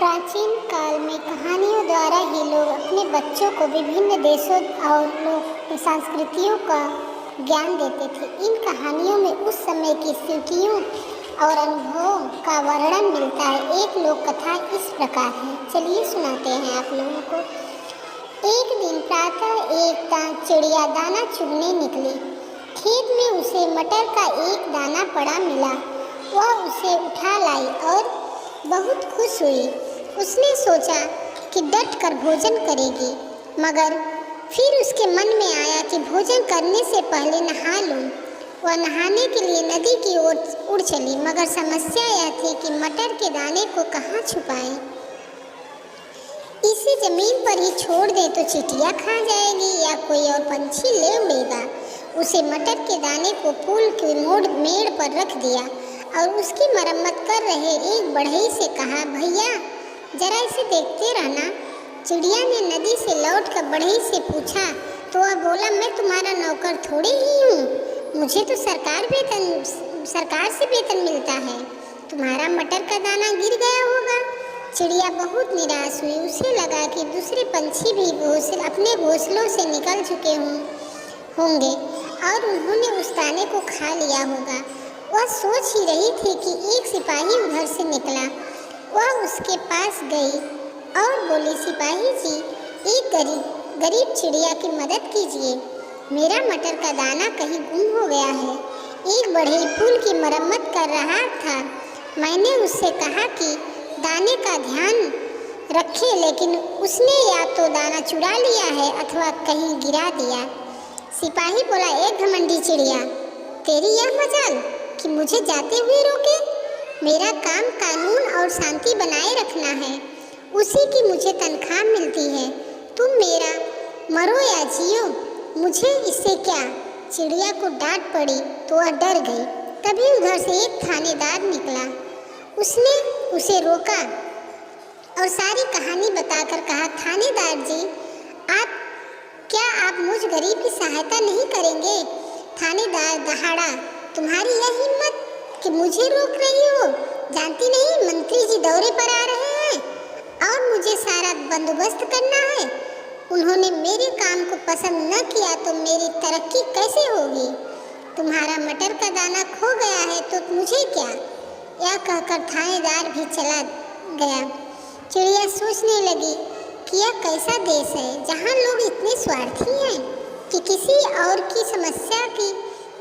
प्राचीन काल में कहानियों द्वारा ही लोग अपने बच्चों को विभिन्न देशों और लोक संस्कृतियों का ज्ञान देते थे। इन कहानियों में उस समय की स्थितियों और अनुभवों का वर्णन मिलता है। एक लोक कथा इस प्रकार है, चलिए सुनाते हैं आप लोगों को। एक दिन प्रातः एक चिड़िया दाना चुगने निकली। खेत में उसे मटर का एक दाना पड़ा मिला। वह उसे उठा लाई और बहुत खुश हुई। उसने सोचा कि डट कर भोजन करेगी, मगर फिर उसके मन में आया कि भोजन करने से पहले नहा लूं। वह नहाने के लिए नदी की ओर उड़ चली, मगर समस्या यह थी कि मटर के दाने को कहाँ छुपाए। इसे जमीन पर ही छोड़ दे तो चींटियाँ खा जाएगी या कोई और पंछी ले उड़ेगा। उसे मटर के दाने को पुल के मेड़ पर रख दिया और उसकी मरम्मत कर रहे एक बढ़ई से कहा, भैया जरा इसे देखते रहना। चिड़िया ने नदी से लौटकर बढ़ई से पूछा तो वह बोला, मैं तुम्हारा नौकर थोड़ी ही हूँ, मुझे तो सरकार से वेतन मिलता है। तुम्हारा मटर का दाना गिर गया होगा। चिड़िया बहुत निराश हुई। उसे लगा कि दूसरे पंछी भी अपने घोंसलों से निकल चुके होंगे और उन्होंने उस दाने को खा लिया होगा। वह सोच ही रही थी कि एक सिपाही उधर से निकला। वह उसके पास गई और बोली, सिपाही जी, एक गरीब चिड़िया की मदद कीजिए। मेरा मटर का दाना कहीं गुम हो गया है। एक बढ़ई पुल की मरम्मत कर रहा था। मैंने उससे कहा कि दाने का ध्यान रखे, लेकिन उसने या तो दाना चुरा लिया है अथवा कहीं गिरा दिया। सिपाही बोला, एक घमंडी चिड़िया, तेरी यह मजाल कि मुझे जाते हुए रोके। मेरा काम कानून और शांति बनाए रखना है, उसी की मुझे तनख्वाह मिलती है। तुम मेरा मरो या जियो, मुझे इससे क्या। चिड़िया को डांट पड़ी तो वह डर गई। तभी उधर से एक थानेदार निकला। उसने उसे रोका और सारी कहानी बताकर कहा, थानेदार जी, क्या आप मुझ गरीब की सहायता नहीं करेंगे? थानेदार दहाड़ा, तुम्हारी यह हिम्मत कि मुझे रोक रही हो? जानती नहीं मंत्री जी दौरे पर आ रहे हैं और मुझे सारा बंदोबस्त करना है। उन्होंने मेरे काम को पसंद न किया तो मेरी तरक्की कैसे होगी? तुम्हारा मटर का दाना खो गया है तो मुझे क्या? यह कहकर थानेदार भी चला गया। चिड़िया सोचने लगी कि यह कैसा देश है जहाँ लोग इतने स्वार्थी हैं कि किसी और की समस्या की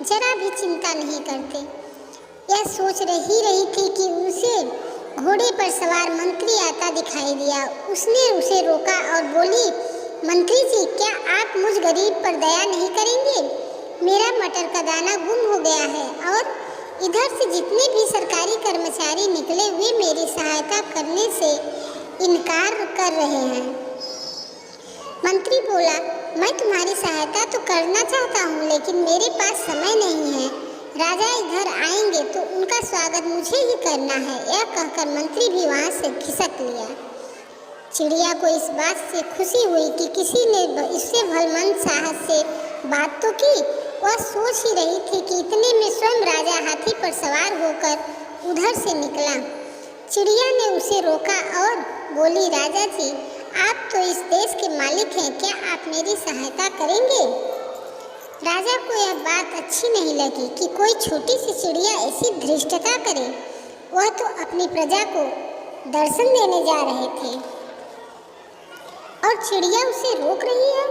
जरा भी चिंता नहीं करते। यह सोच रही थी कि उसे घोड़े पर सवार मंत्री आता दिखाई दिया। उसने उसे रोका और बोली, मंत्री जी, क्या आप मुझ गरीब पर दया नहीं करेंगे? मेरा मटर का दाना गुम हो गया है और इधर से जितने भी सरकारी कर्मचारी निकले वे मेरी सहायता करने से इनकार कर रहे हैं। मंत्री बोला, मैं तुम्हारी सहायता तो करना चाहता हूँ, लेकिन मेरे पास समय नहीं है। राजा इधर आएंगे तो उनका स्वागत मुझे ही करना है। यह कहकर मंत्री भी वहाँ से खिसक लिया। चिड़िया को इस बात से खुशी हुई कि किसी ने इससे भलमंद साहस से बात तो की। वह सोच ही रही थी कि इतने में स्वयं राजा हाथी पर सवार होकर उधर से निकला। चिड़िया ने उसे रोका और बोली, राजा जी, आप तो इस देश के मालिक हैं, क्या आप मेरी सहायता करेंगे? राजा को यह बात अच्छी नहीं लगी कि कोई छोटी सी चिड़िया ऐसी धृष्टता करे। वह तो अपनी प्रजा को दर्शन देने जा रहे थे और चिड़िया उसे रोक रही है।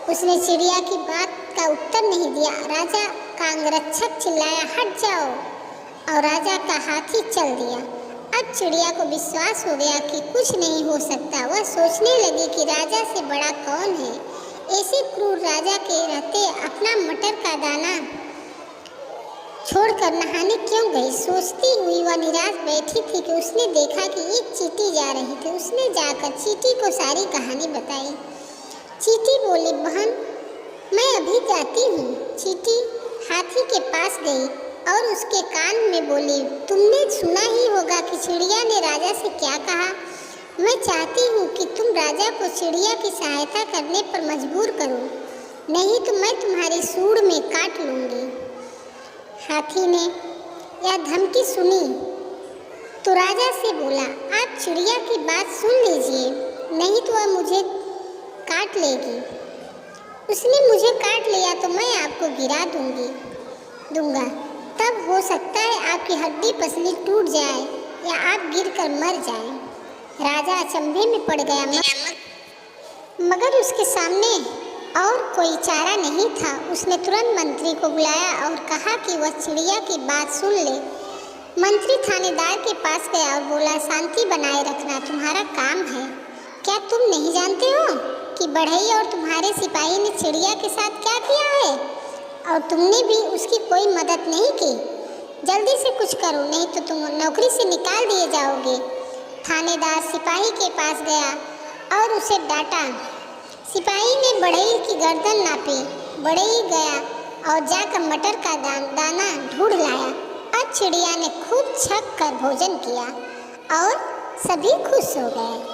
उसने चिड़िया की बात का उत्तर नहीं दिया। राजा का अंगरक्षक चिल्लाया, हट जाओ, और राजा का हाथी चल दिया। अब चिड़िया को विश्वास हो गया कि कुछ नहीं हो सकता। वह सोचने लगी कि राजा से बड़ा कौन है। ऐसे क्रूर राजा के रहते अपना मटर का दाना छोड़कर नहाने क्यों गई? सोचती हुई वह निराश बैठी थी कि उसने देखा कि एक चींटी जा रही थी। उसने जाकर चींटी को सारी कहानी बताई। चींटी बोली, बहन, मैं अभी जाती हूँ। चींटी हाथी के पास गई और उसके कान में बोली, तुमने सुना ही होगा कि चिड़िया ने राजा से क्या कहा। मैं चाहती हूँ कि तुम राजा को चिड़िया की सहायता करने पर मजबूर करो, नहीं तो मैं तुम्हारी सूंड में काट लूँगी। हाथी ने यह धमकी सुनी तो राजा से बोला, आप चिड़िया की बात सुन लीजिए, नहीं तो वह मुझे काट लेगी। उसने मुझे काट लिया तो मैं आपको गिरा दूंगा। तब हो सकता है आपकी हड्डी पसली टूट जाए या आप गिरकर मर जाएं। राजा अचंभे में पड़ गया, मगर उसके सामने और कोई चारा नहीं था। उसने तुरंत मंत्री को बुलाया और कहा कि वह चिड़िया की बात सुन ले। मंत्री थानेदार के पास गया और बोला, शांति बनाए रखना तुम्हारा काम है। क्या तुम नहीं जानते हो कि बढ़ई और तुम्हारे सिपाही ने चिड़िया के साथ क्या किया है? और तुमने भी उसकी कोई मदद नहीं की। जल्दी से कुछ करो, नहीं तो तुम नौकरी से निकाल दिए जाओगे। थानेदार सिपाही के पास गया और उसे डांटा। सिपाही ने बढ़ई की गर्दन नापी। बढ़ई गया और जाकर मटर का दाना ढूंढ लाया। अब चिड़िया ने खूब छक कर भोजन किया और सभी खुश हो गए।